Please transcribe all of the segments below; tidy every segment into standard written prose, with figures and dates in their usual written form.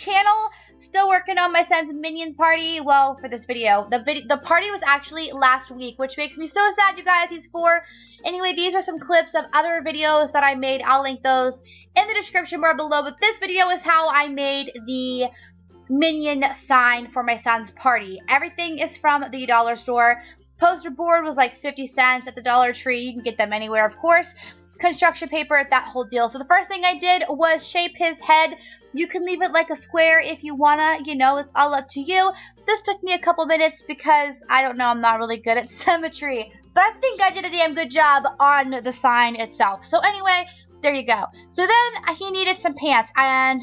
channel. Still working on my son's Minion party. Well, for this video. The party was actually last week, which makes me so sad, you guys. He's 4. Anyway, these are some clips of other videos that I made. I'll link those in the description bar below. But this video is how I made the Minion sign for my son's party. Everything is from the dollar store. Poster board was like 50 cents at the Dollar Tree. You can get them anywhere, of course. Construction paper, that whole deal. So the first thing I did was shape his head. You can leave it like a square if you wanna, you know, it's all up to you. This took me a couple minutes because, I don't know, I'm not really good at symmetry. But I think I did a damn good job on the sign itself. So anyway, there you go. So then he needed some pants, and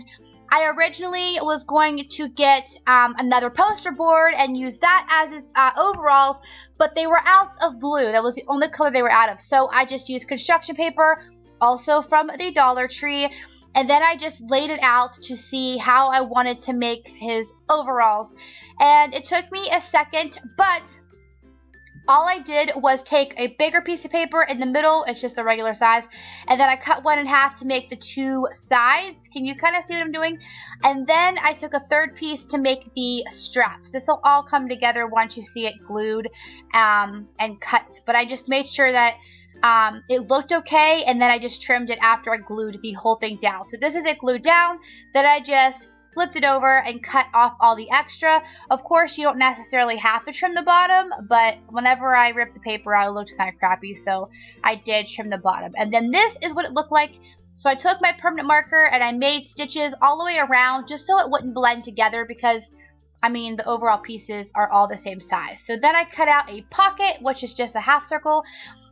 I originally was going to get another poster board and use that as his overalls, but they were out of blue. That was the only color they were out of. So I just used construction paper, also from the Dollar Tree, and then I just laid it out to see how I wanted to make his overalls. And it took me a second, but all I did was take a bigger piece of paper in the middle, it's just a regular size, and then I cut one in half to make the 2 sides. Can you kind of see what I'm doing? And then I took a third piece to make the straps. This will all come together once you see it glued and cut. But I just made sure that it looked okay, and then I just trimmed it after I glued the whole thing down. So this is it glued down. Then I just flipped it over and cut off all the extra. Of course, you don't necessarily have to trim the bottom, but whenever I ripped the paper out, it looked kind of crappy, so I did trim the bottom. And then this is what it looked like. So I took my permanent marker and I made stitches all the way around just so it wouldn't blend together because, I mean, the overall pieces are all the same size. So then I cut out a pocket, which is just a half circle,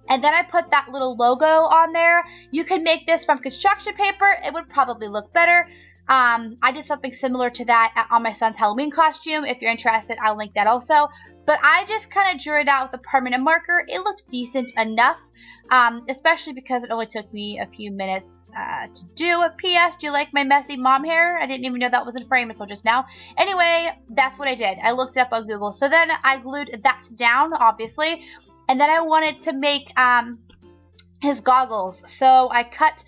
and then I put that little logo on there. You can make this from construction paper. It would probably look better. I did something similar to that on my son's Halloween costume. If you're interested, I'll link that also. But I just kind of drew it out with a permanent marker. It looked decent enough, especially because it only took me a few minutes to do. P.S. Do you like my messy mom hair? I didn't even know that was in frame until just now. Anyway, that's what I did. I looked it up on Google. So then I glued that down, obviously. And then I wanted to make his goggles. So I cut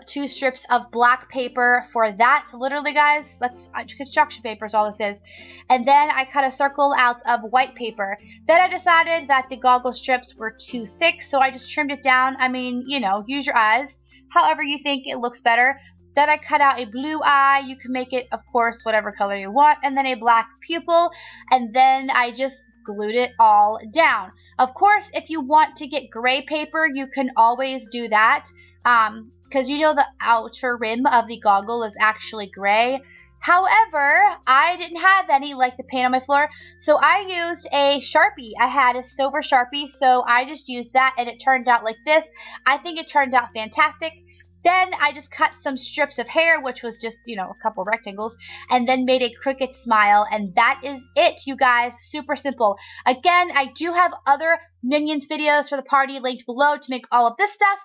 2 strips of black paper for that. Literally, guys, that's construction paper is all this is. And then I cut a circle out of white paper. Then I decided that the goggle strips were too thick, so I just trimmed it down. I mean, you know, use your eyes however you think it looks better. Then I cut out a blue eye. You can make it, of course, whatever color you want. And then a black pupil. And then I just glued it all down. Of course, if you want to get gray paper, you can always do that. Because you know the outer rim of the goggle is actually gray. However, I didn't have any like the paint on my floor, so I used a Sharpie. I had a silver Sharpie, so I just used that, and it turned out like this. I think it turned out fantastic. Then I just cut some strips of hair, which was just, you know, a couple rectangles, and then made a crooked smile, and that is it, you guys. Super simple. Again, I do have other Minions videos for the party linked below to make all of this stuff.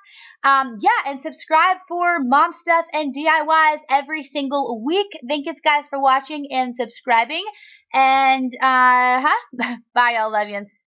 Yeah, and subscribe for mom stuff and DIYs every single week. Thank you guys for watching and subscribing, and bye, y'all. Love yous.